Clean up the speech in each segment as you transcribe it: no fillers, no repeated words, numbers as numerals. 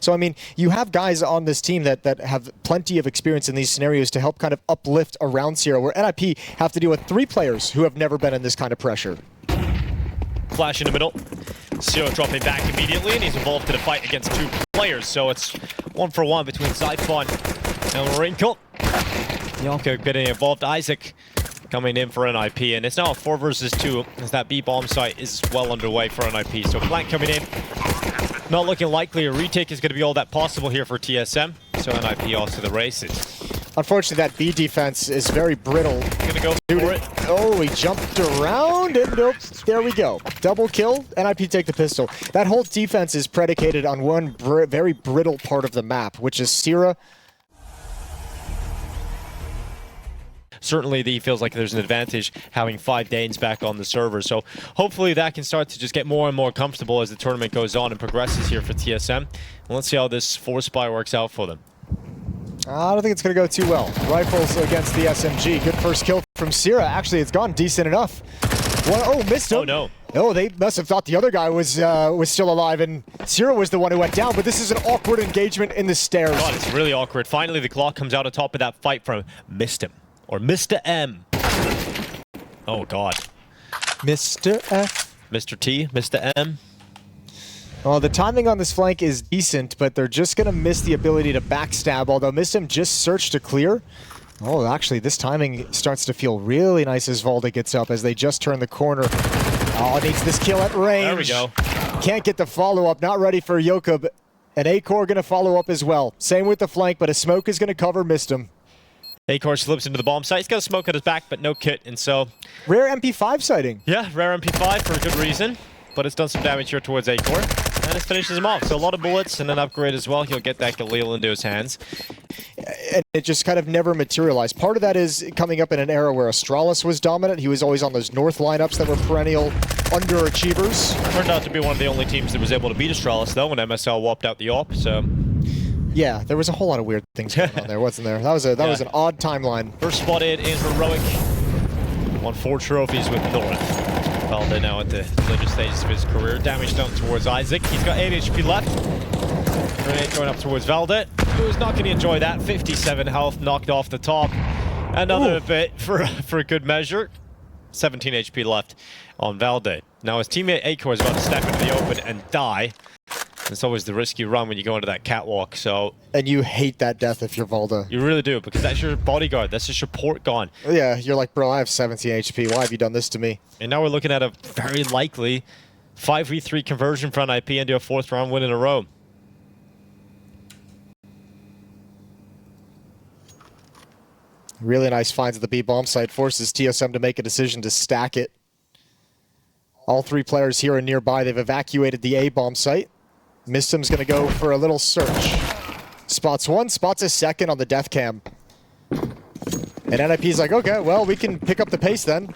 So, I mean, you have guys on this team that have plenty of experience in these scenarios to help kind of uplift around Sierra, where NiP have to deal with 3 players who have never been in this kind of pressure. Flash in the middle. Sierra dropping back immediately, and he's involved in a fight against 2 players. So it's 1-for-1 between Zyphon and Wrinkle. Yonko getting involved. Isaac coming in for NiP, and it's now a 4 versus 2 as that B bomb site is well underway for NiP. So Blank coming in, not looking likely. A retake is going to be all that possible here for TSM. So NiP off to the races. Unfortunately, that B defense is very brittle. Gonna go for it. Oh, he jumped around, and nope. There we go. Double kill, NiP take the pistol. That whole defense is predicated on one very brittle part of the map, which is Sierra. Certainly, he feels like there's an advantage having 5 Danes back on the server. So hopefully that can start to just get more and more comfortable as the tournament goes on and progresses here for TSM. And let's see how this force buy works out for them. I don't think it's going to go too well. Rifles against the SMG. Good first kill from Sierra. Actually, it's gone decent enough. Oh, missed him. Oh, no. Oh, they must have thought the other guy was still alive, and Sierra was the one who went down, but this is an awkward engagement in the stairs. God, it's really awkward. Finally, the clock comes out on top of that fight from Missed Him. Or Mr. M. Oh, God. Mr. F. Mr. T, Mr. M. Well, the timing on this flank is decent, but they're just going to miss the ability to backstab, although Missed Him just searched to clear. Oh, actually, this timing starts to feel really nice as Valda gets up as they just turn the corner. Oh, needs this kill at range. There we go. Can't get the follow-up, not ready for Yokub. And A-Core going to follow up as well. Same with the flank, but a smoke is going to cover Missed Him. A-Core slips into the bomb site. He's got a smoke at his back, but no kit, and so... Rare MP5 sighting. Yeah, rare MP5 for a good reason, but it's done some damage here towards A-Core, and it finishes him off. So a lot of bullets and an upgrade as well. He'll get that Galil into his hands. And it just kind of never materialized. Part of that is coming up in an era where Astralis was dominant. He was always on those north lineups that were perennial underachievers. Turned out to be one of the only teams that was able to beat Astralis, though, when MSL whopped out the AWP, so... Yeah, there was a whole lot of weird things going on there, wasn't there? That was an odd timeline. First spotted in Heroic. Won 4 trophies with North. Valda now at the later stages of his career. Damage done towards Isaac. He's got 8 HP left. Grenade going up towards Valda, who's not going to enjoy that. 57 health knocked off the top. Another bit for a good measure. 17 HP left on Valda. Now his teammate A-Core is about to step into the open and die. It's always the risk you run when you go into that catwalk, so... And you hate that death if you're Valda. You really do, because that's your bodyguard. That's just your port gone. Yeah, you're like, bro, I have 17 HP. Why have you done this to me? And now we're looking at a very likely 5v3 conversion for NiP into a 4th round win in a row. Really nice finds at the B bomb site. Forces TSM to make a decision to stack it. All 3 players here are nearby. They've evacuated the A bomb site. Missed Him's going to go for a little search. Spots 1, spots a 2nd on the death cam. And NiP's like, okay, well, we can pick up the pace then.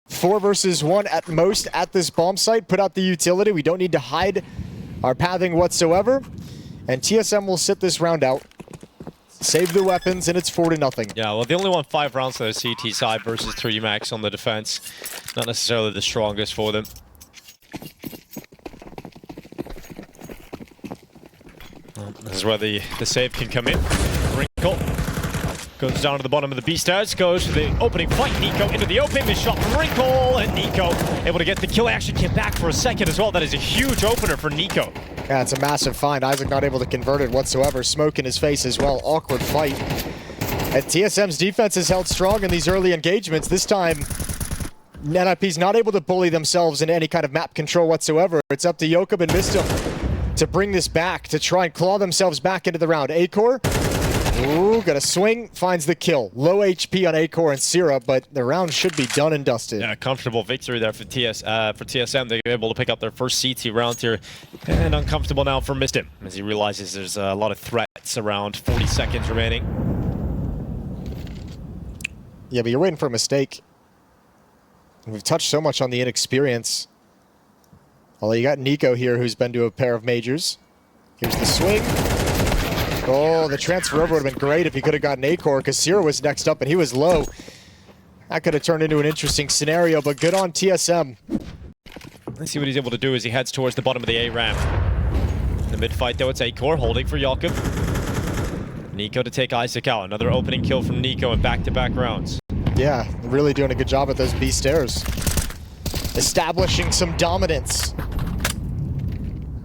4 versus 1 at most at this bomb site. Put out the utility. We don't need to hide our pathing whatsoever. And TSM will sit this round out. Save the weapons, and it's 4-0. Yeah, well, they only won 5 rounds on the CT side versus 3 max on the defense. Not necessarily the strongest for them. This is where the save can come in. Wrinkle goes down to the bottom of the B stairs, goes to the opening fight. NiKo into the open, mid shot from Wrinkle, and NiKo able to get the kill. Actually came back for a second as well. That is a huge opener for NiKo. Yeah, it's a massive find. Isaac not able to convert it whatsoever. Smoke in his face as well. Awkward fight. And TSM's defense has held strong in these early engagements. This time, NiP's not able to bully themselves into any kind of map control whatsoever. It's up to Yokub and Missed Him to bring this back, to try and claw themselves back into the round. A-Core, ooh, got a swing, finds the kill. Low HP on A-Core and Sierra, but the round should be done and dusted. Yeah, comfortable victory there for TSM. They're able to pick up their first CT round here. And uncomfortable now for Missed Him, as he realizes there's a lot of threats around. 40 seconds remaining. Yeah, but you're waiting for a mistake. We've touched so much on the inexperience. Although you got NiKo here, who's been to a pair of majors. Here's the swing. Oh, the transfer over would have been great if he could have gotten A-Core, because Sierra was next up and he was low. That could have turned into an interesting scenario, but good on TSM. Let's see what he's able to do as he heads towards the bottom of the A ramp. the mid-fight, though. It's A-Core holding for Jakob. NiKo to take Isaac out. Another opening kill from NiKo in back-to-back rounds. Yeah, really doing a good job at those B stairs. Establishing some dominance.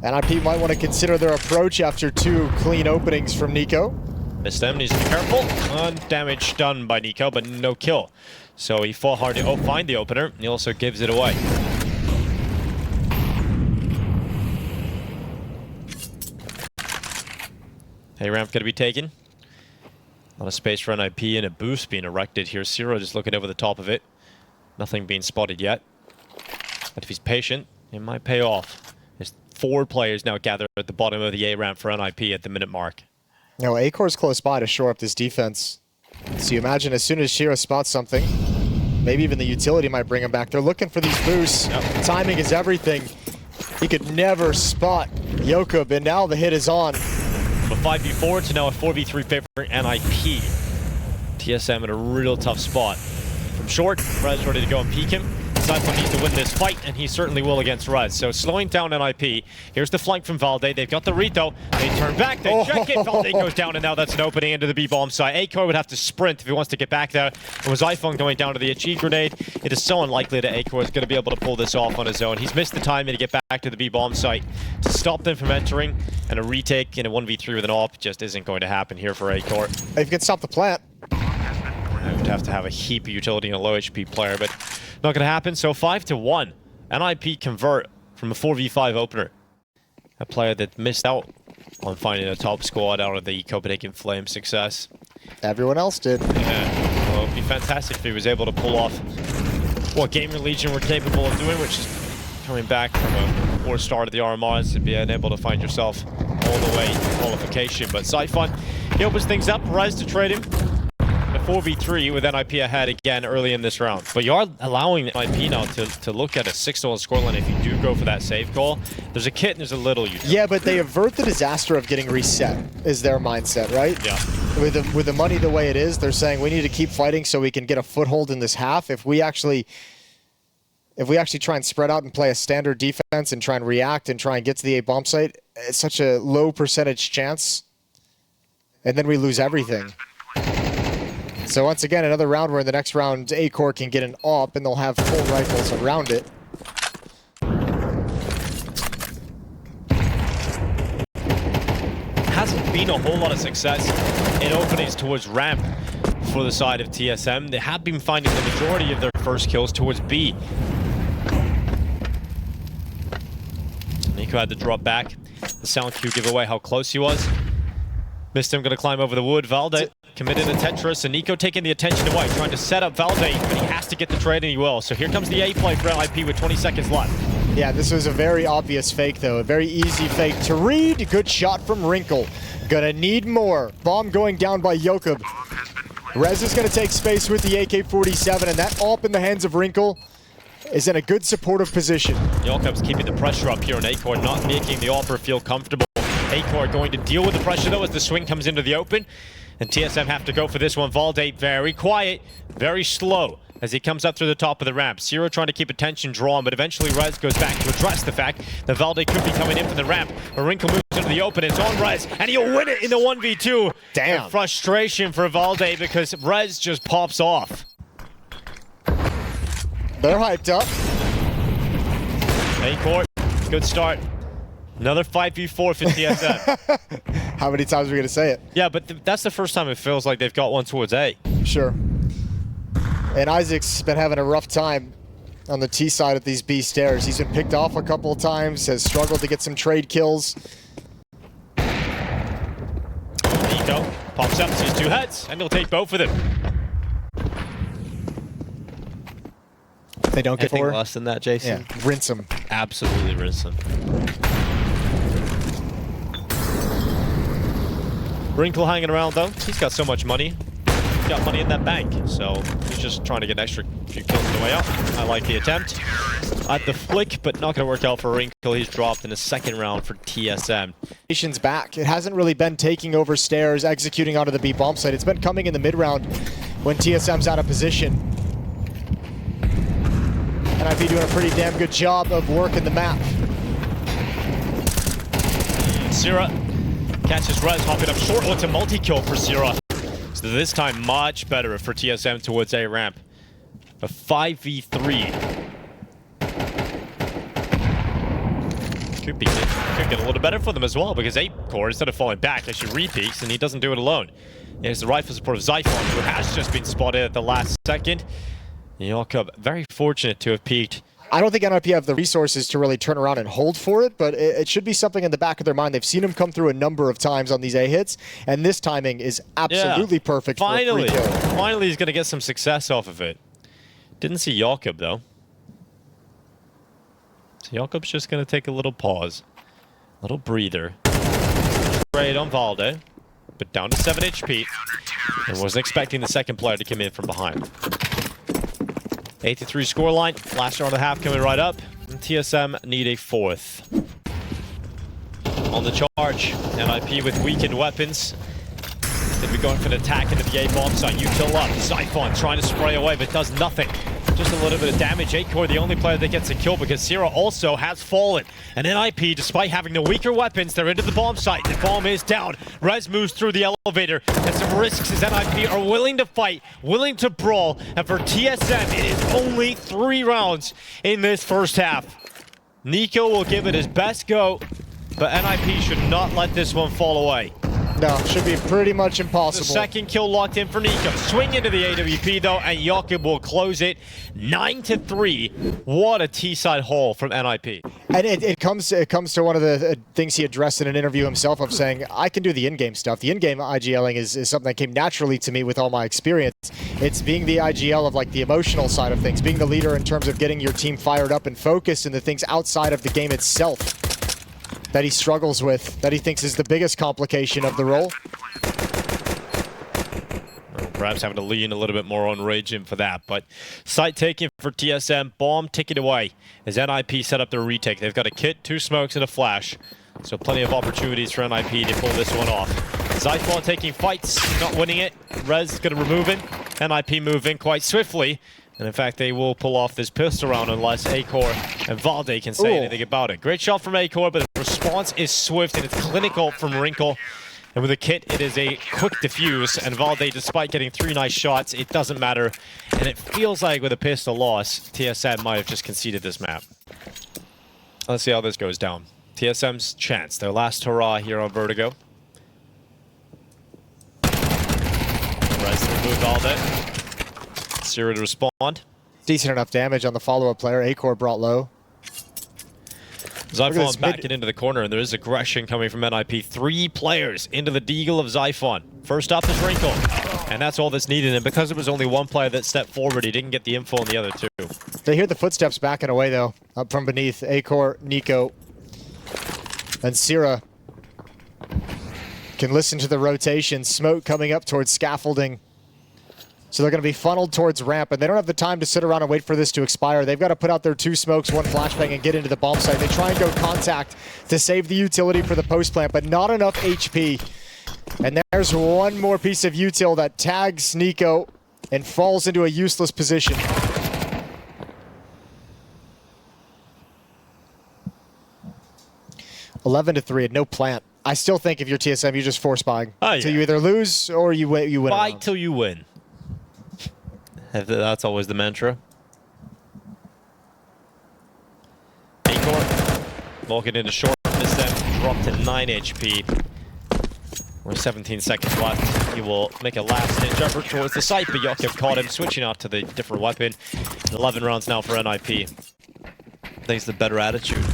NiP might want to consider their approach after 2 clean openings from NiKo. Missed them, needs to be careful. Damage done by NiKo, but no kill. So he fought hard to find the opener. He also gives it away. A-ramp going to be taken. A lot of space for NiP and a boost being erected here. Zero just looking over the top of it. Nothing being spotted yet. But if he's patient, it might pay off. There's 4 players now gathered at the bottom of the A-ramp for NiP at the minute mark. Now, A-Core's close by to shore up this defense. So you imagine as soon as Shiro spots something, maybe even the utility might bring him back. They're looking for these boosts. Yep. Timing is everything. He could never spot Jakob, and now the hit is on. From a 5v4 to now a 4v3 favor for NiP. TSM in a real tough spot. From short, Rez ready to go and peek him. Cypher needs to win this fight, and he certainly will against Rez. So slowing down NiP. Here's the flank from Valde. They've got the Rito. They turn back, they check it. Valde goes down, and now that's an opening into the B-bomb site. A-Core would have to sprint if he wants to get back there. It was iPhone going down to the HE grenade. It is so unlikely that A-Core is going to be able to pull this off on his own. He's missed the timing to get back to the B-bomb site to stop them from entering, and a retake in a 1v3 with an AWP just isn't going to happen here for A-Core. If you can stop the plant. I would have to have a heap of utility in a low HP player, but not going to happen. So 5-1. NiP convert from a 4v5 opener. A player that missed out on finding a top squad out of the Copenhagen Flame success. Everyone else did. Yeah, well, it'd be fantastic if he was able to pull off what Gamer Legion were capable of doing, which is coming back from a poor start of the RMRs and being able to find yourself all the way to qualification. But Siphon, he opens things up, Rise to trade him. A 4v3 with NiP ahead again early in this round. But you are allowing NiP now to look at a 6-0 scoreline if you do go for that save call. There's a kit and there's a little utility. Yeah, but they avert the disaster of getting reset, is their mindset, right? Yeah. With the money the way it is, they're saying we need to keep fighting so we can get a foothold in this half. If we actually try and spread out and play a standard defense and try and react and try and get to the A-bomb site, it's such a low percentage chance. And then we lose everything. So once again, another round where in the next round, A-Core can get an AWP and they'll have full rifles around it. Hasn't been a whole lot of success in openings towards ramp for the side of TSM. They have been finding the majority of their first kills towards B. NiKo had to drop back. The sound cue give away how close he was. Missed him, gonna climb over the wood. Valde committed a Tetris, and NiKo taking the attention away, trying to set up Valde, but he has to get the trade, and he will. So here comes the A play for NiP with 20 seconds left. Yeah, this was a very obvious fake, though. A very easy fake to read. Good shot from Wrinkle. Gonna need more. Bomb going down by Jakob. Rez is gonna take space with the AK-47, and that AWP in the hands of Wrinkle is in a good supportive position. Jakob's keeping the pressure up here on A-Core, not making the AWPer feel comfortable. A-Core going to deal with the pressure, though, as the swing comes into the open. And TSM have to go for this one. Valde very quiet, very slow as he comes up through the top of the ramp. Zero trying to keep attention drawn, but eventually Rez goes back to address the fact that Valde could be coming in from the ramp. But Wrinkle moves into the open, it's on Rez, and he'll win it in the 1v2. Damn. And frustration for Valde because Rez just pops off. They're hyped up. A-Core, good start. Another 5v4 for TSM. How many times are we going to say it? Yeah, but that's the first time it feels like they've got one towards A. Sure. And Isaac's been having a rough time on the T side of these B stairs. He's been picked off a couple of times, has struggled to get some trade kills. NiKo pops up, sees 2 heads, and he'll take both of them. If they don't get Anything 4 less than that, Jason? Yeah, rinse them. Absolutely rinse them. Wrinkle hanging around though. He's got so much money. He's got money in that bank. So he's just trying to get an extra few kills on the way up. I like the attempt at the flick, but not going to work out for Wrinkle. He's dropped in the second round for TSM. Nation's back. It hasn't really been taking over stairs, executing onto the B bomb site. It's been coming in the mid round when TSM's out of position. And NiP doing a pretty damn good job of working the map. Sierra catches Rez, hopping up short. Oh, it's a multi-kill for Sierra. So this time, much better for TSM towards A ramp. A 5v3. Could get a little better for them as well, because A-Core, instead of falling back, actually repeats, and he doesn't do it alone. There's the rifle support of Zyphon, who has just been spotted at the last second. Jakob, very fortunate to have peaked. I don't think NiP have the resources to really turn around and hold for it, but it should be something in the back of their mind. They've seen him come through a number of times on these A hits, and this timing is absolutely perfect for a free kill. Finally, he's going to get some success off of it. Didn't see Jakob, though. So Jakob's just going to take a little pause. A little breather. Trade on Valde, but down to 7 HP. And wasn't expecting the second player to come in from behind. 8-3 scoreline. Last round of the half coming right up. And TSM need a fourth. On the charge, NiP with weakened weapons. They'll be going for an attack into the A bomb site. Util up. Zyphon trying to spray away, but does nothing. Just a little bit of damage. A-Core, the only player that gets a kill, because Sierra also has fallen. And NiP, despite having the weaker weapons, they're into the bomb site. The bomb is down. Rez moves through the elevator. And some risks as NiP are willing to fight, willing to brawl. And for TSM, it is only 3 rounds in this first half. Nico will give it his best go, but NiP should not let this one fall away. No, should be pretty much impossible. The second kill locked in for Nico. Swing into the AWP though, and Jakob will close it 9-3. What a T-side haul from NiP. And it comes to one of the things he addressed in an interview himself of saying, I can do the in-game stuff. The in-game IGLing is something that came naturally to me with all my experience. It's being the IGL of like the emotional side of things, being the leader in terms of getting your team fired up and focused in the things outside of the game itself that he struggles with, that he thinks is the biggest complication of the role. Perhaps having to lean a little bit more on Raging for that, but site taking for TSM, bomb ticking away as NiP set up their retake. They've got a kit, 2 smokes, and a flash, so plenty of opportunities for NiP to pull this one off. Zyphon taking fights, not winning it. Rez going to remove him. NiP moving quite swiftly. And in fact, they will pull off this pistol round unless A-Core and Valde can say anything about it. Great shot from A-Core, but the response is swift and it's clinical from Wrinkle. And with a kit, it is a quick defuse. And Valde, despite getting 3 nice shots, it doesn't matter. And it feels like with a pistol loss, TSM might have just conceded this map. Let's see how this goes down. TSM's chance, their last hurrah here on Vertigo. Rez to remove Valde. Sierra to respond. Decent enough damage on the follow-up player. A-Core brought low. Zyphon backing into the corner, and there is aggression coming from NiP. 3 players into the deagle of Zyphon. First up is Wrinkle, and that's all that's needed. And because it was only 1 player that stepped forward, he didn't get the info on the other 2. They hear the footsteps backing away, though, up from beneath. A-Core, Nico, and Sierra can listen to the rotation. Smoke coming up towards scaffolding. So they're going to be funneled towards ramp, and they don't have the time to sit around and wait for this to expire. They've got to put out their 2 smokes, 1 flashbang, and get into the bomb site. They try and go contact to save the utility for the post plant, but not enough HP. And there's 1 more piece of util that tags Nico and falls into a useless position. (11-3) and no plant. I still think if you're TSM, you're just force buying. So you either lose or you win. Buy till you win. That's always the mantra. A-Core walking into short. Miss them. Drop to 9 HP. We're 17 seconds left. He will make a last ninja effort towards the site, but Jakob caught him, switching out to the different weapon. 11 rounds now for NiP. I think it's the better attitude.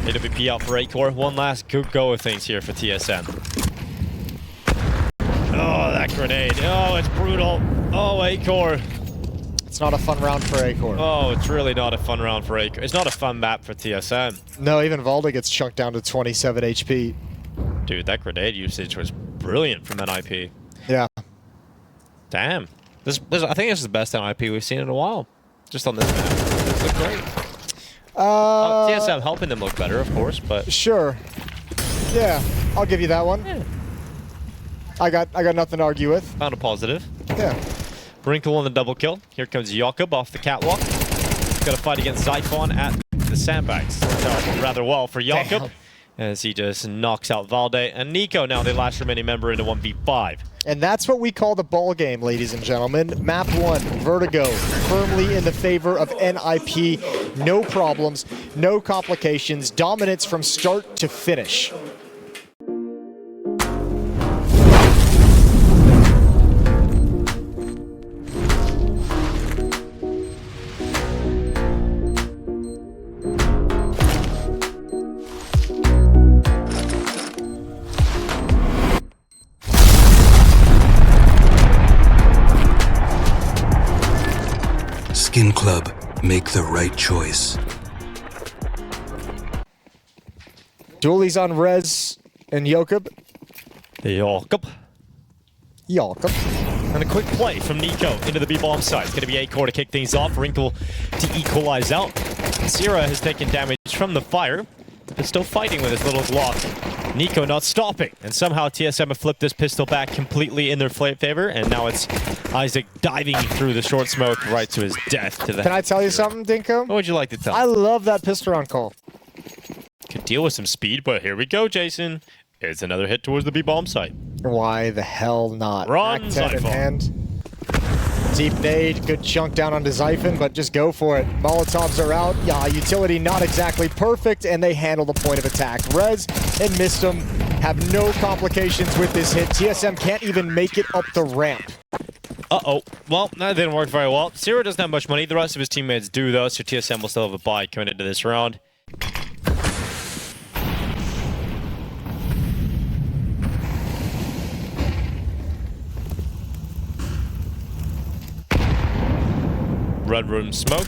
AWP out for A-Core. 1 last good go of things here for TSM. Oh, that grenade. Oh, it's brutal. Oh, A-Core. It's not a fun round for A-Core. Oh, it's really not a fun round for A-Core. It's not a fun map for TSM. No, even Valde gets chunked down to 27 HP. Dude, that grenade usage was brilliant from NiP. Yeah. Damn. I think this is the best NiP we've seen in a while. Just on this map. This looked great. TSM helping them look better, of course, but... Sure. Yeah, I'll give you that one. Yeah. I got nothing to argue with. Found a positive. Yeah. Wrinkle on the double kill. Here comes Jakob off the catwalk. Got to fight against Zyphon at into the sandbags. Worked out rather well for Jakob as he just knocks out Valde and Nico, now the last remaining member in a 1v5. And that's what we call the ball game, ladies and gentlemen. Map 1, Vertigo, firmly in the favor of NiP. No problems, no complications, dominance from start to finish. Skin Club, make the right choice. Dualies on Rez and Jakob. Jakob. And a quick play from Nico into the B-bomb side. It's going to be A-core to kick things off. Wrinkle to equalize out. Sierra has taken damage from the fire, but still fighting with his little Glock. Nico not stopping, and somehow TSM have flipped this pistol back completely in their favor, and now it's Isaac diving through the short smoke right to his death. Can I tell you something, Dinko? What would you like to tell? I love that pistol round call. Could deal with some speed, but here we go, Jason. It's another hit towards the B-bomb site. Why the hell not? Run, Act 10 in hand. Deep nade, good chunk down onto Zyphon, but just go for it. Molotovs are out. Yeah, utility not exactly perfect, and they handle the point of attack. Rez and Mistum have no complications with this hit. TSM can't even make it up the ramp. Uh-oh. Well, that didn't work very well. Zero doesn't have much money. The rest of his teammates do, though, so TSM will still have a bye coming into this round. Red room smoke,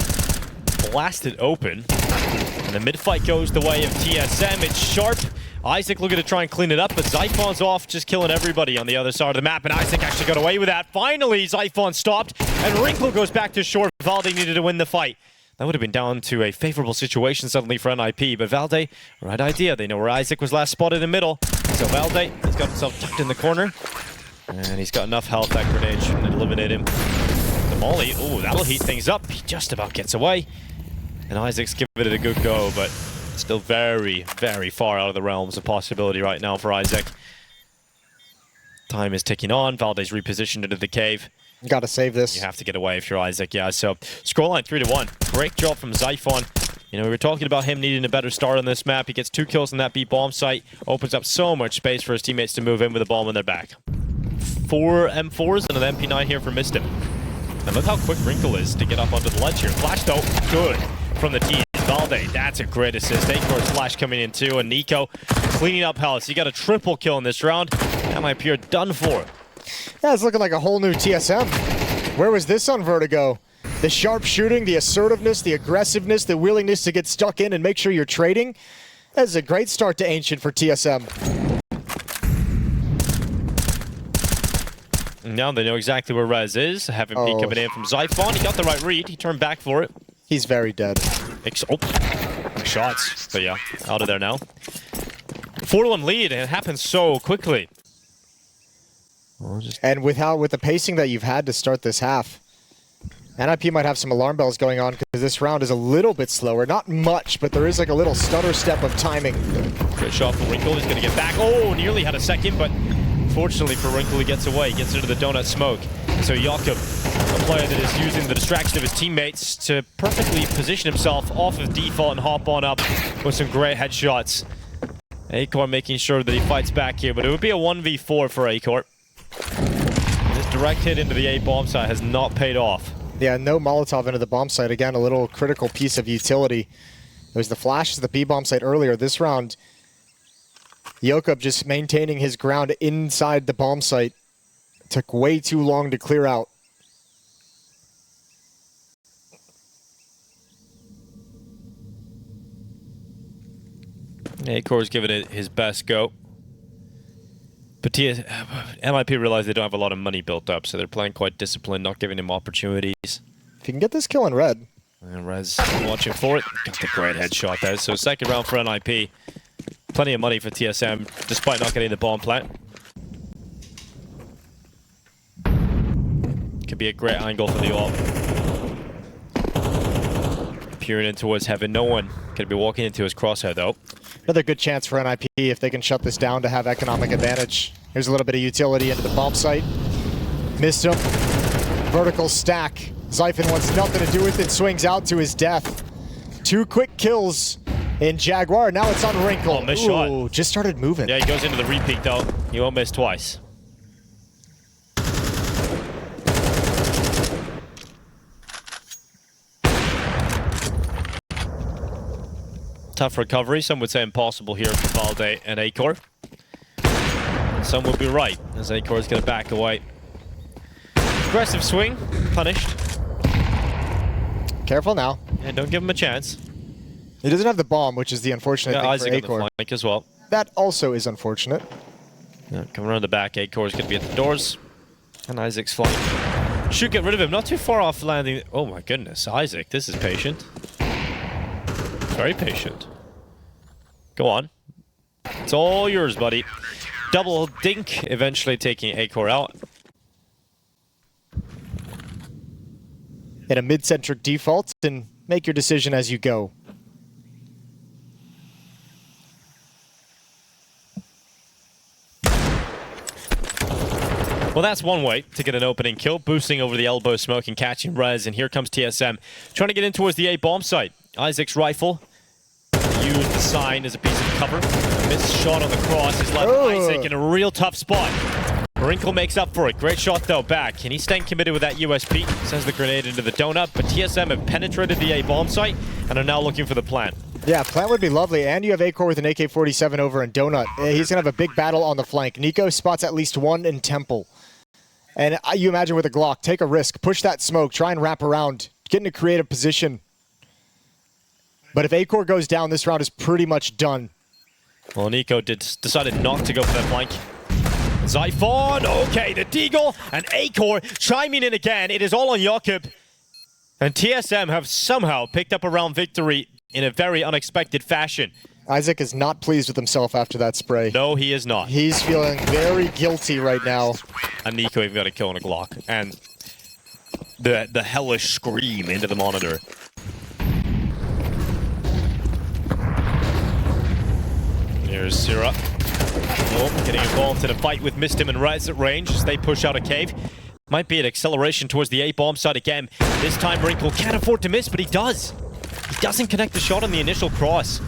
blasted open, and the mid-fight goes the way of TSM. It's sharp. Isaac looking to try and clean it up, but Zyphon's off, just killing everybody on the other side of the map, and Isaac actually got away with that. Finally, Zyphon stopped, and Wrinkle goes back to short. Valde needed to win the fight. That would have been down to a favorable situation suddenly for NiP, but Valde, right idea. They know where Isaac was last spotted in the middle. So Valde, he's got himself tucked in the corner, and he's got enough health that grenade shouldn't eliminate him. The molly, ooh, that'll heat things up. He just about gets away. And Isaac's giving it a good go, but still very, very far out of the realms of possibility right now for Isaac. Time is ticking on. Valde's repositioned into the cave. You gotta save this. You have to get away if you're Isaac, yeah. So, scoreline 3-1. Great job from Zyphon. You know, we were talking about him needing a better start on this map. He gets 2 kills on that B-bomb site. Opens up so much space for his teammates to move in with a bomb on their back. 4 M4s and an MP9 here for Mistim. And look how quick Wrinkle is to get up onto the ledge here. Flash though, good from the team. Valde, that's a great assist. A-core's flash coming in too, and Nico cleaning up health. He got a triple kill in this round. That might appear done for. Yeah, it's looking like a whole new TSM. Where was this on Vertigo? The sharp shooting, the assertiveness, the aggressiveness, the willingness to get stuck in and make sure you're trading. That's a great start to Ancient for TSM. Now they know exactly where Rez is. Having P coming in from Zyphon. He got the right read. He turned back for it. He's very dead. Shots. But yeah, out of there now. 4-1 lead, and it happens so quickly. And with the pacing that you've had to start this half, NiP might have some alarm bells going on because this round is a little bit slower. Not much, but there is like a little stutter step of timing. Great shot from Wrinkle. He's going to get back. Oh, nearly had a second, but fortunately for Wrinkle, he gets away. He gets into the donut smoke. And so Jakob, a player that is using the distraction of his teammates to perfectly position himself off of default and hop on up with some great headshots. A-core making sure that he fights back here, but it would be a 1v4 for A-core. This direct hit into the A-bomb site has not paid off. Yeah, no Molotov into the bomb site. Again, a little critical piece of utility. There was the flash to the B-bomb site earlier. This round, Jakob just maintaining his ground inside the bomb site. Took way too long to clear out. A-core's giving it his best go. But NiP realize they don't have a lot of money built up, so they're playing quite disciplined, not giving him opportunities. If you can get this kill in red. And Rez watching for it. Got the great headshot there. So second round for NiP. Plenty of money for TSM, despite not getting the bomb plant. Could be a great angle for the AWP. Peering in towards heaven. No one Going to be walking into his crosshair, though. Another good chance for NiP if they can shut this down to have economic advantage. Here's a little bit of utility into the bomb site. Missed him. Vertical stack. Zyphon wants nothing to do with it, swings out to his death. 2 quick kills in Jaguar. Now it's on Wrinkle. Oh, missed shot. Just started moving. Yeah, he goes into the repeat, though. He won't miss twice. Tough recovery. Some would say impossible here for Valde and Acor. Some would be right, as Acor is going to back away. Aggressive swing. Punished. Careful now. And don't give him a chance. He doesn't have the bomb, which is the unfortunate thing Isaac for on Acor. the flank as well. That also is unfortunate. Yeah, coming around the back, Acor is going to be at the doors. And Isaac's flying. Should get rid of him. Not too far off landing. Oh my goodness, Isaac, this is patient. Very patient. Go on. It's all yours, buddy. Double dink, eventually taking Acor out. In a mid-centric default, and make your decision as you go. Well, that's one way to get an opening kill, boosting over the elbow smoke and catching res, and here comes TSM, trying to get in towards the A bomb site. Isaac's rifle, used the sign as a piece of cover. Missed shot on the cross has left Isaac in a real tough spot. Wrinkle makes up for it. Great shot, though, back. Can he stay committed with that USP? Sends the grenade into the donut, but TSM have penetrated the A bomb site and are now looking for the plant. Yeah, plant would be lovely, and you have Acor with an AK-47 over in donut. He's going to have a big battle on the flank. NiKo spots at least one in Temple. And you imagine with a Glock, take a risk, push that smoke, try and wrap around, get in a creative position. But if Acor goes down, this round is pretty much done. Well, NiKo decided not to go for that flank. Zyphon, okay, the Deagle and Acor chiming in again. It is all on Jakob. And TSM have somehow picked up a round victory in a very unexpected fashion. Isaac is not pleased with himself after that spray. No, he is not. He's feeling very guilty right now. And NiKo even got a kill on a Glock. And the hellish scream into the monitor. Here's Syrah. Oh, getting involved in a fight with Mistim and Rez at range as they push out a cave. Might be an acceleration towards the A-bomb side again. This time Wrinkle can't afford to miss, but he does. He doesn't connect the shot on the initial cross.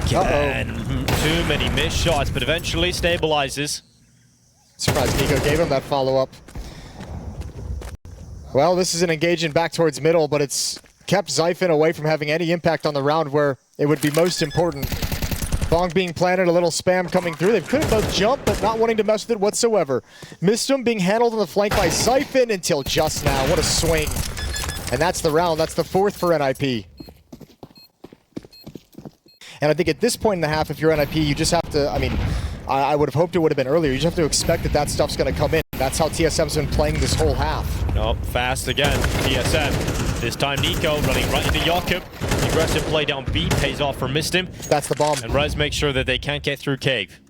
Again, too many missed shots, but eventually stabilizes. Surprised NiKo gave him that follow-up. Well, this is an engagement back towards middle, but it's kept Zyphon away from having any impact on the round where it would be most important. Bong being planted, a little spam coming through. They couldn't both jump, but not wanting to mess with it whatsoever. Mistim being handled on the flank by Zyphon until just now. What a swing. And that's the round. That's the 4th for NiP. And I think at this point in the half, if you're NiP, you just have to, I mean, I would have hoped it would have been earlier. You just have to expect that that stuff's going to come in. That's how TSM's been playing this whole half. Oh, fast again, TSM. This time NiKo running right into Jakob. The aggressive play down B pays off for Mistim. That's the bomb. And Rez makes sure that they can't get through cave.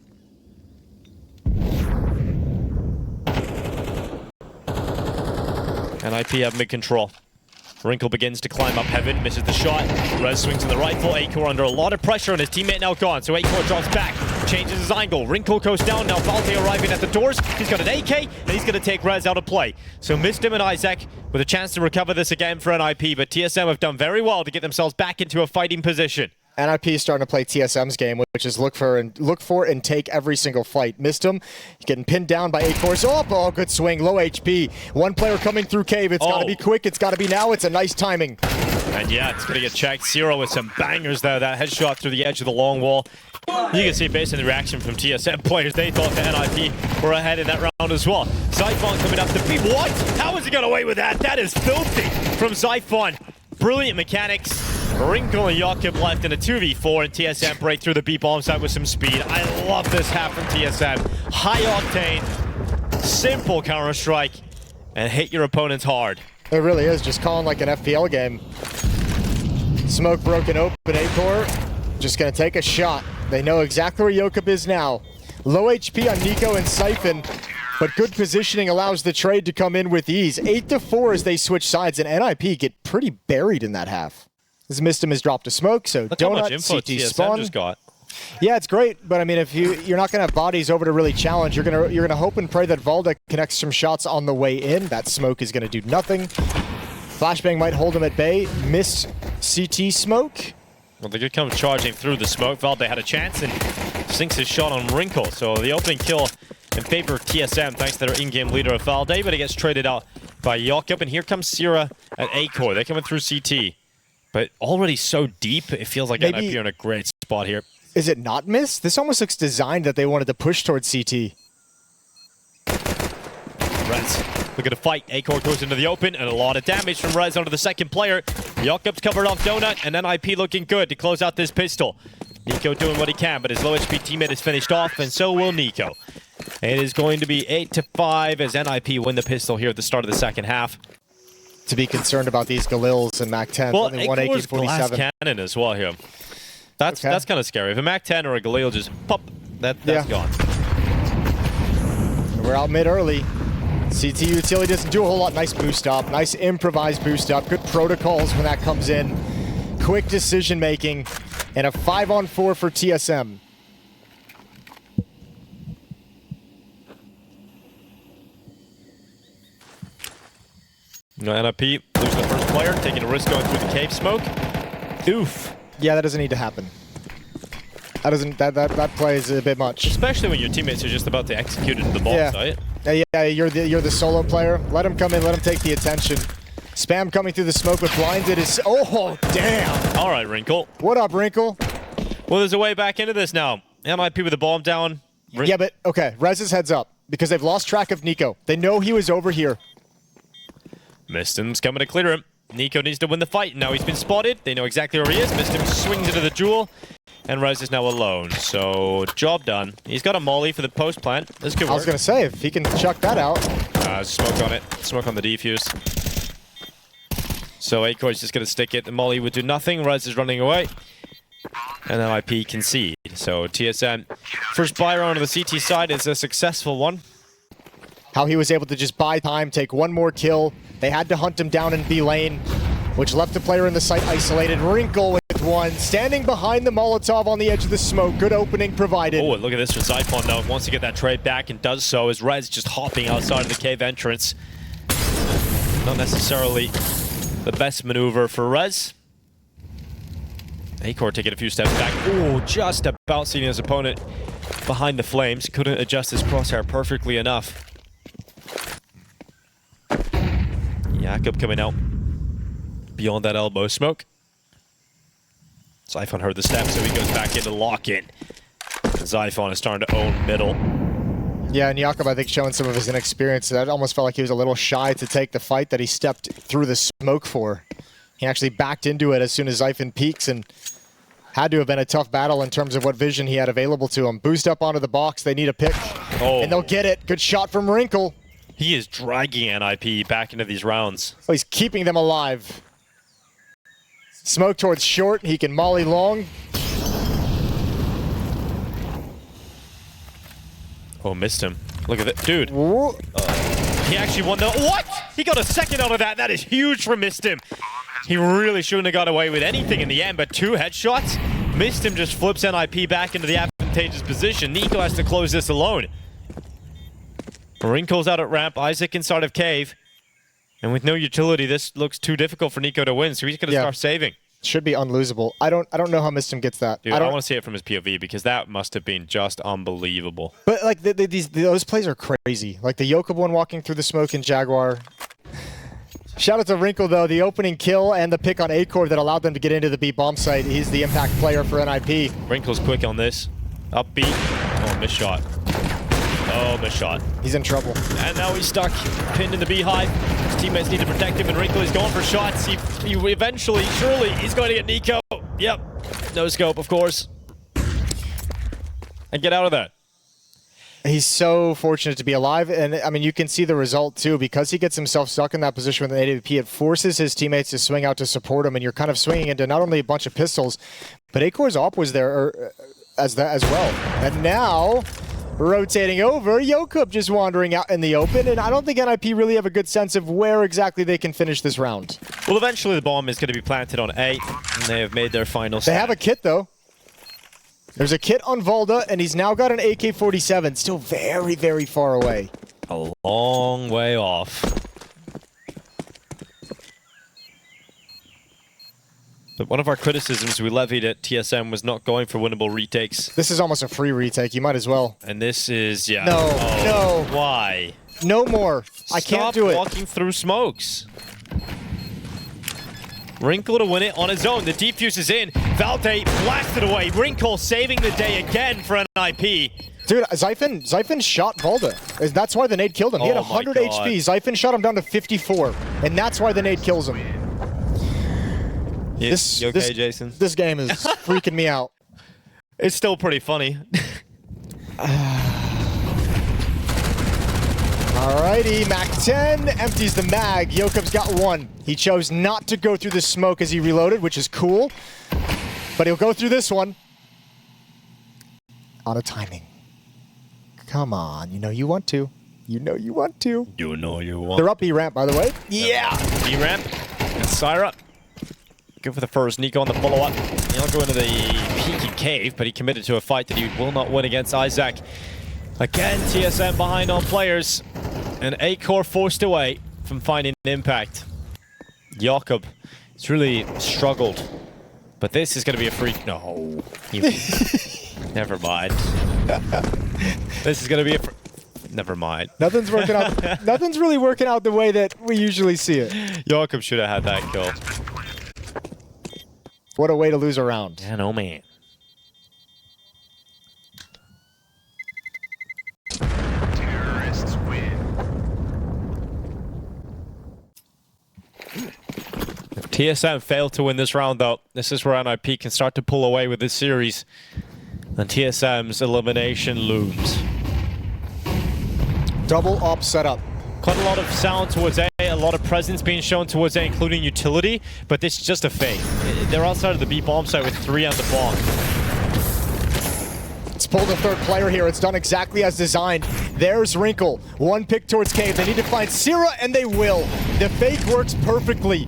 NiP have mid-control. Wrinkle begins to climb up heaven, misses the shot. Rez swings to the rifle. Acor under a lot of pressure, and his teammate now gone. So Acor drops back, changes his angle. Wrinkle goes down. Now Valde arriving at the doors. He's got an AK, and he's going to take Rez out of play. So Mistim and Isaac with a chance to recover this again for NiP, but TSM have done very well to get themselves back into a fighting position. NiP is starting to play TSM's game, which is look for and take every single fight. Missed him. Getting pinned down by Acor. Oh, good swing. Low HP. One player coming through cave. It's got to be quick. It's got to be now. It's a nice timing. And yeah, it's going to get checked. Zero with some bangers there. That headshot through the edge of the long wall. You can see based on the reaction from TSM players, they thought the NiP were ahead in that round as well. Zyphon coming up to B. What? How has he got away with that? That is filthy from Zyphon. Brilliant mechanics. Wrinkle and Jakob left in a 2v4, and TSM break through the B bomb site with some speed. I love this half from TSM. High octane, simple Counter-Strike, and hit your opponents hard. It really is, just calling like an FPL game. Smoke broken open, Acor just gonna take a shot. They know exactly where Jakob is now. Low HP on NiKo and Zyphon, but good positioning allows the trade to come in with ease. 8-4 as they switch sides, and NiP get pretty buried in that half. This Mistim has dropped a smoke, so Look how Donut, much info CT TSM spawn. just got. Yeah, it's great, but I mean, if you're not gonna have bodies over to really challenge, you're gonna hope and pray that Valda connects some shots on the way in. That smoke is gonna do nothing. Flashbang might hold him at bay. Missed CT smoke. Well, they could come charging through the smoke. Valde had a chance and sinks his shot on Wrinkle. So the opening kill in favor of TSM, thanks to their in-game leader of Valde, but it gets traded out by Jakob. And here comes Sierra at A-core. They're coming through CT. But already so deep, it feels like NiP are in a great spot here. Is it not missed? This almost looks designed that they wanted to push towards CT. Rez, look at the fight. A-core goes into the open, and a lot of damage from Rez onto the second player. Jakob's covered off Donut, and then NiP looking good to close out this pistol. Nico doing what he can, but his low HP teammate is finished off, and so will Nico. It is going to be 8-5 as NiP win the pistol here at the start of the second half. To be concerned about these Galils and MAC-10. Well, only one A-core's glass AK-47. cannon as well here. That's kind of scary. If a MAC-10 or a Galil just pop, that's gone. We're out mid early. CT utility doesn't do a whole lot. Nice boost up. Nice improvised boost up. Good protocols when that comes in. Quick decision making. And a 5-on-4 for TSM. No, NiP loses the first player, taking a risk going through the cave smoke. Oof. Yeah, that doesn't need to happen. That doesn't. That play is a bit much. Especially when your teammates are just about to execute into the ball site. Yeah, you're the solo player. Let him come in. Let him take the attention. Spam coming through the smoke with blinded is. Oh damn! All right, Wrinkle. What up, Wrinkle? Well, there's a way back into this now. NiP with the bomb down. Yeah, but okay. Rez's heads up because they've lost track of Nico. They know he was over here. Mistim's coming to clear him. Nico needs to win the fight. Now he's been spotted. They know exactly where he is. Mistim swings into the duel. And Rez is now alone. So, job done. He's got a molly for the post plant. This could work. I was going to say, if he can chuck that out. Smoke on it. Smoke on the defuse. So, A-Core's just going to stick it. The molly would do nothing. Rez is running away. And then NiP concede. So, TSM, first buy round on the CT side is a successful one. How he was able to just buy time, take one more kill. They had to hunt him down in B lane, which left the player in the site isolated. Wrinkle with one, standing behind the Molotov on the edge of the smoke. Good opening provided. Oh, and look at this for Zyphon, though. Wants to get that trade back and does so as Rez just hopping outside of the cave entrance. Not necessarily the best maneuver for Rez. A-Core taking a few steps back. Oh, just about seeing his opponent behind the flames. Couldn't adjust his crosshair perfectly enough. Jakob coming out beyond that elbow smoke. Zyphon heard the step, so he goes back into lock-in. Zyphon is starting to own middle. Yeah, and Jakob, I think, showing some of his inexperience. That almost felt like he was a little shy to take the fight that he stepped through the smoke for. He actually backed into it as soon as Zyphon peeks and had to have been a tough battle in terms of what vision he had available to him. Boost up onto the box. They need a pick, and they'll get it. Good shot from Wrinkle. He is dragging NiP back into these rounds. Oh, he's keeping them alive. Smoke towards short. He can molly long. Oh, missed him. Look at that. Dude. Whoa. He actually won the... What? He got a second out of that. That is huge for Mistim. He really shouldn't have got away with anything in the end, but 2 headshots. Mistim just flips NiP back into the advantageous position. Nico has to close this alone. Wrinkle's out at ramp. Isaac inside of cave. And with no utility, this looks too difficult for Nico to win, so he's going to start saving. Should be unlosable. I don't know how Mistim gets that. Dude, I want to see it from his POV because that must have been just unbelievable. But like those plays are crazy. Like the Jakob one walking through the smoke in Jaguar. Shout out to Wrinkle though, the opening kill and the pick on A-Core that allowed them to get into the B bomb site. He's the impact player for NiP. Wrinkle's quick on this. Up B. Oh, missed shot. Oh, missed shot. He's in trouble. And now he's stuck, pinned in the beehive. His teammates need to protect him, and Wrinkle is going for shots. He eventually, surely, he's going to get Nico. Yep. No scope, of course. And get out of that. He's so fortunate to be alive, and I mean, you can see the result too, because he gets himself stuck in that position with an AWP, it forces his teammates to swing out to support him, and you're kind of swinging into not only a bunch of pistols, but A-Core's op was there as well. And now, rotating over. Yokup just wandering out in the open, and I don't think NiP really have a good sense of where exactly they can finish this round. Well, eventually the bomb is going to be planted on A, and they have made their final They stand. have a kit, though. There's a kit on Valda, and he's now got an AK-47. Still very, very far away. A long way off. But one of our criticisms we levied at TSM was not going for winnable retakes. This is almost a free retake. You might as well. And this is, yeah. No, Oh, no. Why? No more. I can't do it. Stop walking through smokes. Wrinkle to win it on his own. The defuse is in. Valde blasted away. Wrinkle saving the day again for NiP. Dude, Zyphon shot Valda. That's why the nade killed him. He had Oh my 100 God. HP. Zyphon shot him down to 54. And that's why the nade kills him. You okay, Jason? This game is freaking me out. It's still pretty funny. Alrighty, Mac 10 empties the mag. Yokup's got one. He chose not to go through the smoke as he reloaded, which is cool. But he'll go through this one. Out of timing. Come on, you know you want to. You know you want to. You know you want. They're up B ramp, by the way. Yeah. B-ramp. And Syra. Go for the first. Nico on the follow-up. He'll go into the peaky cave, but he committed to a fight that he will not win against Isaac. Again, TSM behind on players. And Acor forced away from finding impact. Jakob has really struggled. But this is going to be a free... No. Never mind. This is going to be a... Never mind. Nothing's working out. Nothing's really working out the way that we usually see it. Jakob should have had that kill. What a way to lose a round. Man, oh man. Terrorists win. If TSM failed to win this round, though, this is where NiP can start to pull away with this series. And TSM's elimination looms. Double up setup. Quite a lot of sound towards A, a lot of presence being shown towards A, including utility, but this is just a fake. They're outside of the B bomb site with 3 on the bomb. It's pulled a third player here. It's done exactly as designed. There's Wrinkle. One pick towards cave. They need to find Sierra, and they will. The fake works perfectly.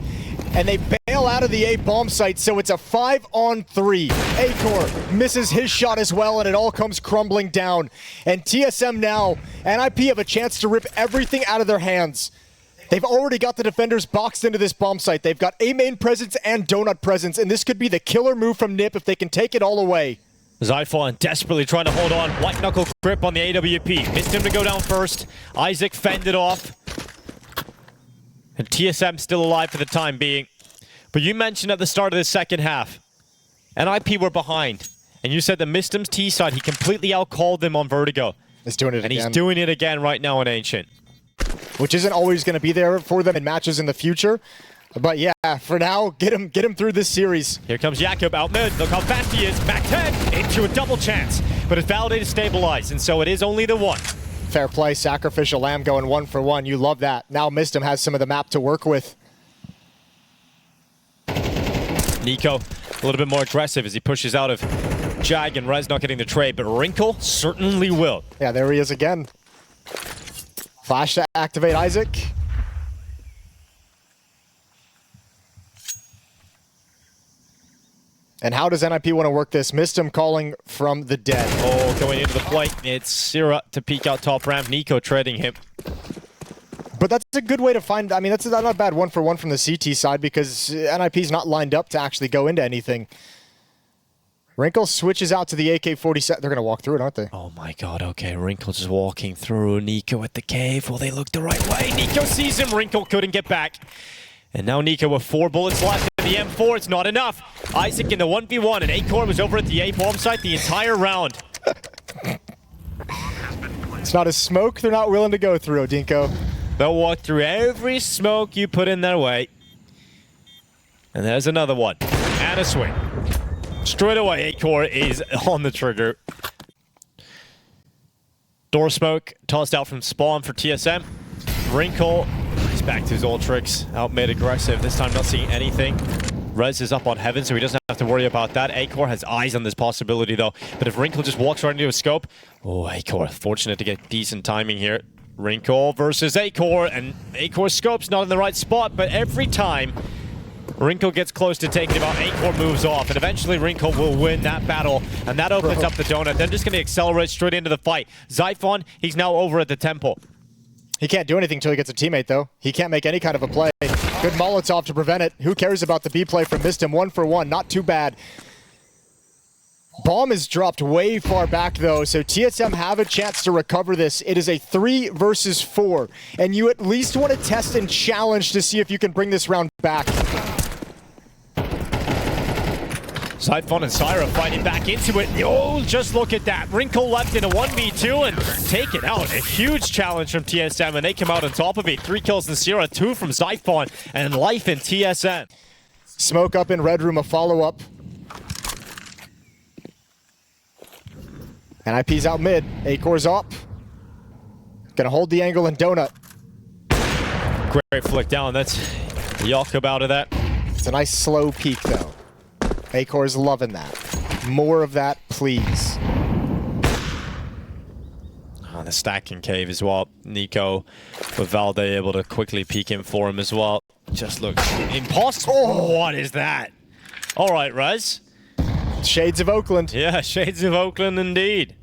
And they bail out of the A bomb site, so it's a 5-on-3. Acor misses his shot as well, and it all comes crumbling down. And TSM now, NiP have a chance to rip everything out of their hands. They've already got the defenders boxed into this bomb site. They've got A main presence and donut presence, and this could be the killer move from NiP if they can take it all away. Zyphon desperately trying to hold on. White knuckle grip on the AWP. Missed him to go down first. Isaac fended off. And TSM still alive for the time being. But you mentioned at the start of the second half, NiP were behind. And you said the Mistim's T side, he completely outcalled them on Vertigo. He's doing it And again. he's doing it again right now in Ancient. Which isn't always going to be there for them in matches in the future. But yeah, for now, get him through this series. Here comes Jakob out mid. Look how fast he is. Back 10 into a double chance. But it's validated stabilized, and so it is only the one. Fair play, sacrificial lamb going 1 for 1. You love that. Now Mistim has some of the map to work with. Nico, a little bit more aggressive as he pushes out of Jag, and Rez not getting the trade, but Wrinkle certainly will. Yeah, there he is again. Flash to activate Isaac. And how does NiP want to work this? Mistim calling from the dead. Oh, going into the plate. It's Sierra to peek out top ramp. Nico trading him. But that's a good way to find... I mean, that's not a bad 1 for 1 from the CT side because NiP's not lined up to actually go into anything. Wrinkle switches out to the AK-47. They're going to walk through it, aren't they? Oh my god, okay. Wrinkle just walking through. Nico at the cave. Will they look the right way? Nico sees him. Wrinkle couldn't get back. And now Nico with 4 bullets left in the M4. It's not enough. Isaac in the 1v1, and Acor was over at the A bomb site the entire round. It's not a smoke they're not willing to go through, Odinko. They'll walk through every smoke you put in their way. And there's another one. And a swing. Straight away, Acor is on the trigger. Door smoke tossed out from spawn for TSM. Wrinkle, he's back to his old tricks. Out mid aggressive, this time not seeing anything. Rez is up on Heaven, so he doesn't have to worry about that. Acor has eyes on this possibility, though. But if Wrinkle just walks right into a scope... Oh, Acor, fortunate to get decent timing here. Wrinkle versus Acor, and Acor's scope's not in the right spot, but every time Wrinkle gets close to taking him out, Acor moves off, and eventually Wrinkle will win that battle, and that opens up the donut. They're just going to accelerate straight into the fight. Zyphon, he's now over at the temple. He can't do anything until he gets a teammate, though. He can't make any kind of a play. Good Molotov to prevent it. Who cares about the B play from Mistim? 1 for 1, not too bad. Bomb is dropped way far back, though, so TSM have a chance to recover this. It is a 3 versus 4, and you at least want to test and challenge to see if you can bring this round back. Zyphon and Syra fighting back into it. Oh, just look at that. Wrinkle left in a 1v2 and take it out. A huge challenge from TSM, and they come out on top of it. 3 kills in Syra, 2 from Zyphon, and life in TSM. Smoke up in Red Room, a follow-up. NiP's out mid. Acor's up. Gonna hold the angle in Donut. Great flick down. That's Jakob out of that. It's a nice slow peek, though. Acor's loving that. More of that, please. The stacking cave as well. Nico with Valde able to quickly peek in for him as well. Just looks impossible. Oh, what is that? All right, Rez. Shades of Oakland. Yeah, shades of Oakland indeed.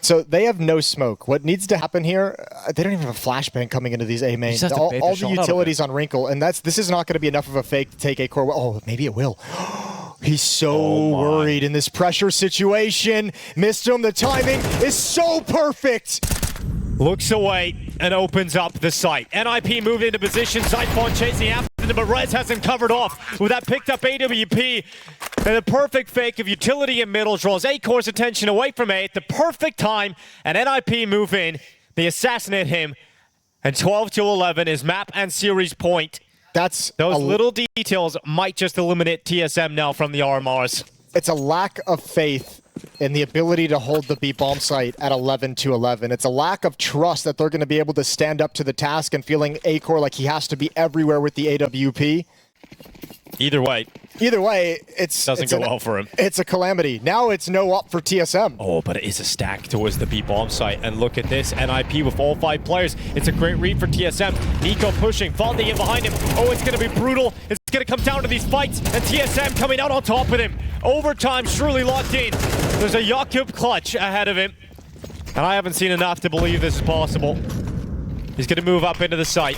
So they have no smoke. What needs to happen here, they don't even have a flashbang coming into these A main. All the utilities on Wrinkle, and this is not going to be enough of a fake to take Acor. Oh, maybe it will. He's so worried in this pressure situation. Missed him. The timing is so perfect. Looks away and opens up the site. NiP moved into position. Zyphon chasing after them, but Rez has him covered off with that picked up AWP. And the perfect fake of utility in middle draws Acor's attention away from A at the perfect time. And NiP move in. They assassinate him. And 12-11 is map and series point. That's those little details might just eliminate TSM now from the RMRs. It's a lack of faith in the ability to hold the B bomb site at 11-11. It's a lack of trust that they're going to be able to stand up to the task and feeling Acor like he has to be everywhere with the AWP. Either way, it doesn't go well for him. It's a calamity. Now it's no up for TSM. Oh, but it is a stack towards the B bomb site. And look at this, NiP with all 5 players. It's a great read for TSM. Nico pushing, Valde in behind him. Oh, it's going to be brutal. It's going to come down to these fights, and TSM coming out on top of him. Overtime surely locked in. There's a Jakob clutch ahead of him, and I haven't seen enough to believe this is possible. He's going to move up into the site.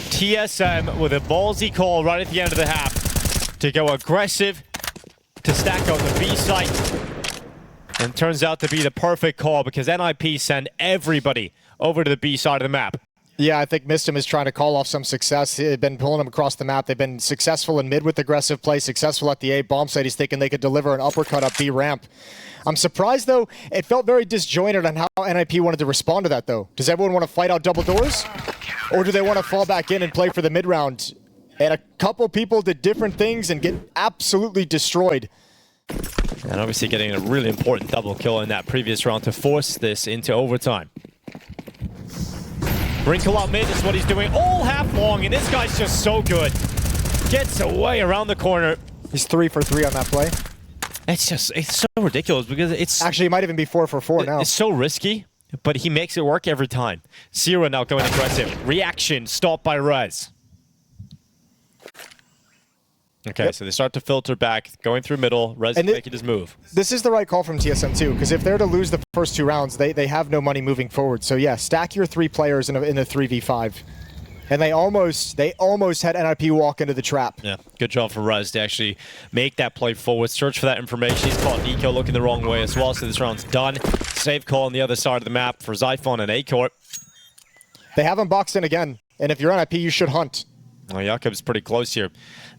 TSM with a ballsy call right at the end of the half to go aggressive, to stack on the B site. And turns out to be the perfect call because NiP send everybody over to the B side of the map. Yeah, I think Mistim is trying to call off some success. They've been pulling him across the map. They've been successful in mid with aggressive play, successful at the A bomb site. He's thinking they could deliver an uppercut up B ramp. I'm surprised, though. It felt very disjointed on how NiP wanted to respond to that, though. Does everyone want to fight out double doors? Or do they want to fall back in and play for the mid round? And a couple people did different things and get absolutely destroyed. And obviously getting a really important double kill in that previous round to force this into overtime. Wrinkle out mid is what he's doing all half long, and this guy's just so good. Gets away around the corner. He's 3 for 3 on that play. It's so ridiculous because it's... Actually, it might even be 4 for 4 now. It's so risky, but he makes it work every time. Syra now going aggressive. Reaction stopped by Rez. Okay, so they start to filter back, going through middle. Rez making his move. This is the right call from TSM too, because if they're to lose the first 2 rounds, they have no money moving forward. So yeah, stack your 3 players in a 3v5. And they almost had NiP walk into the trap. Yeah, good job for Rez to actually make that play forward, search for that information. He's caught Nico looking the wrong way as well, so this round's done. Safe call on the other side of the map for Zyphon and Acor. They have him boxed in again, and if you're NiP, you should hunt. Well, Jakob's pretty close here.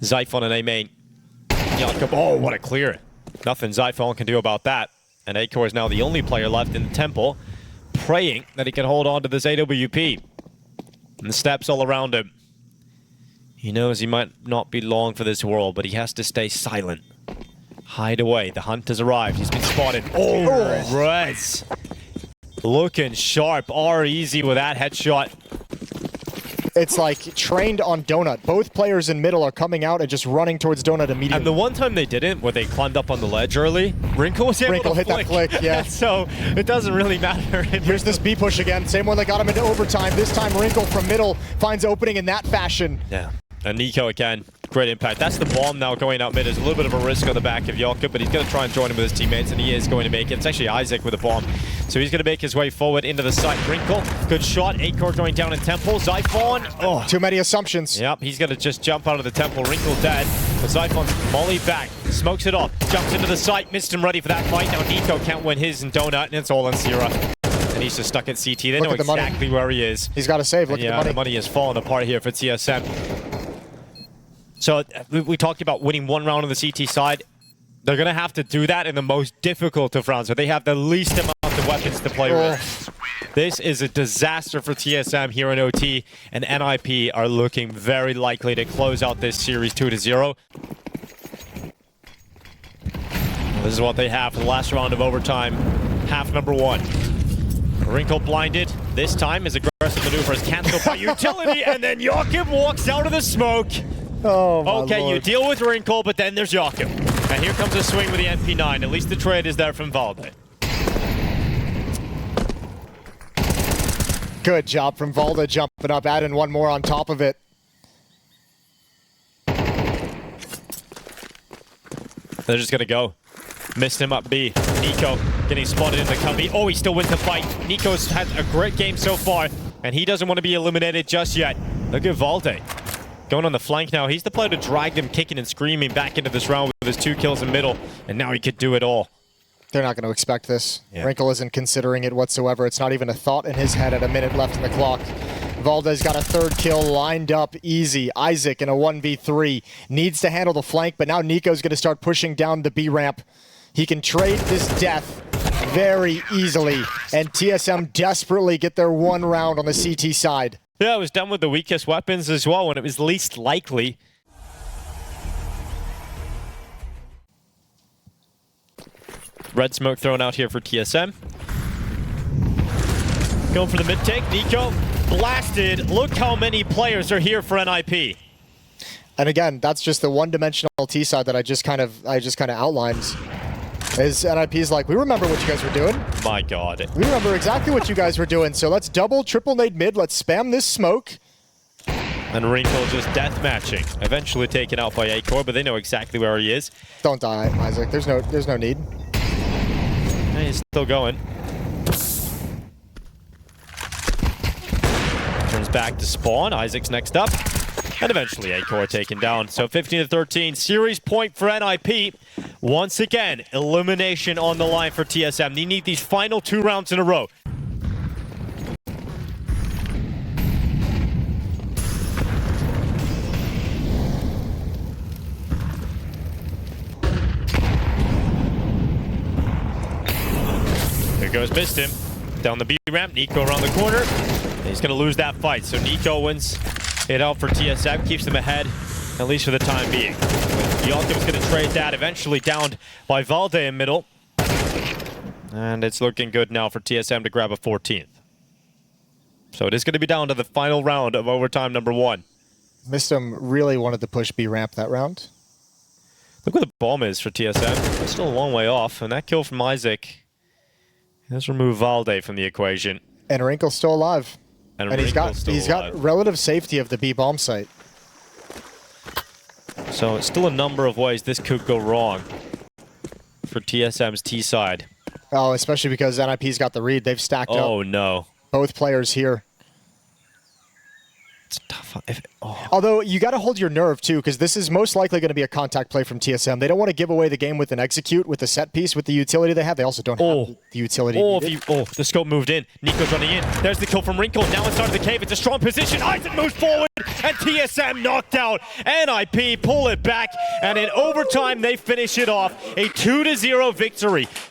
Zyphon and A main. Jakob, oh, what a clear. Nothing Zyphon can do about that. And Acor is now the only player left in the temple, praying that he can hold on to this AWP. And the steps all around him. He knows he might not be long for this world, but he has to stay silent. Hide away. The hunt has arrived. He's been spotted. Oh, Rez. Looking sharp. R easy with that headshot. It's like trained on Donut. Both players in middle are coming out and just running towards Donut immediately. And the one time they didn't, where they climbed up on the ledge early, Wrinkle was able Wrinkle to hit that flick, yeah. So it doesn't really matter. Here's this B push again. Same one that got him into overtime. This time Wrinkle from middle finds opening in that fashion. Yeah. And Nico again, great impact. That's the bomb now going out mid. There's a little bit of a risk on the back of Jakob, but he's going to try and join him with his teammates, and he is going to make it. It's actually Isaac with a bomb. So he's going to make his way forward into the site. Wrinkle, good shot. Acore going down in Temple. Zyphon, oh. Too many assumptions. Yep, he's going to just jump out of the Temple. Wrinkle dead. But Zyphon molly back, smokes it off, jumps into the site, missed him ready for that fight. Now Nico can't win his and Donut, and it's all on Sierra. And he's just stuck at CT. They know exactly where he is. He's got to save. Look at the money. Is falling apart here for TSM. So we talked about winning one round on the CT side. They're going to have to do that in the most difficult of rounds, where they have the least amount of weapons to play with. This is a disaster for TSM here in OT, and NiP are looking very likely to close out this series 2-0. This is what they have for the last round of overtime, half number 1. Wrinkle blinded. This time his aggressive maneuver is cancelled by utility, and then Jakob walks out of the smoke. Oh, my okay, Lord. You deal with Wrinkle, but then there's Jakob. And here comes a swing with the MP9. At least the trade is there from Valde. Good job from Valde jumping up, adding one more on top of it. They're just going to go. Missed him up B. Nico getting spotted in the cubby. Oh, he still wins the fight. Nico's had a great game so far, and he doesn't want to be eliminated just yet. Look at Valde. Going on the flank now. He's the player to drag them kicking and screaming back into this round with his 2 kills in middle, and now he could do it all. They're not going to expect this. Yeah. Wrinkle isn't considering it whatsoever. It's not even a thought in his head at a minute left in the clock. Valde's got a 3rd kill lined up easy. Isaac in a 1v3 needs to handle the flank, but now Nico's going to start pushing down the B ramp. He can trade this death very easily, and TSM desperately get their 1 round on the CT side. Yeah, it was done with the weakest weapons as well when it was least likely. Red smoke thrown out here for TSM. Going for the mid take. Nico blasted. Look how many players are here for NiP. And again, that's just the one-dimensional T side that I just kind of outlined. Is NiP's like, we remember what you guys were doing. My God. We remember exactly what you guys were doing. So let's double, triple nade mid. Let's spam this smoke. And Wrinkle just death matching. Eventually taken out by Acore, but they know exactly where he is. Don't die, Isaac. There's no need. And he's still going. Turns back to spawn. Isaac's next up. And eventually Acore taken down. So 15-13, series point for NiP. Once again, elimination on the line for TSM. They need these final 2 rounds in a row. Here goes missed him. Down the B ramp, Nico around the corner. He's going to lose that fight. So Nico wins it out for TSM, keeps them ahead, at least for the time being. Jakob's going to trade that, eventually downed by Valde in middle. And it's looking good now for TSM to grab a 14th. So it is going to be down to the final round of overtime number 1. Mistum really wanted to push B ramp that round. Look where the bomb is for TSM. It's still a long way off, and that kill from Isaac has removed Valde from the equation. And Wrinkle's still alive. And he's got relative safety of the B bomb site. So it's still a number of ways this could go wrong for TSM's T side. Oh, especially because NiP's got the read. They've stacked up. Oh no. Both players here. It's tough. Although, you got to hold your nerve, too, because this is most likely going to be a contact play from TSM. They don't want to give away the game with an execute, with the set piece, with the utility they have. They also don't have the utility needed. The scope moved in. Nico's running in. There's the kill from Wrinkle. Now inside of the cave. It's a strong position. Isaac moves forward, and TSM knocked out. NiP pull it back, and in overtime, they finish it off. A 2-0 victory.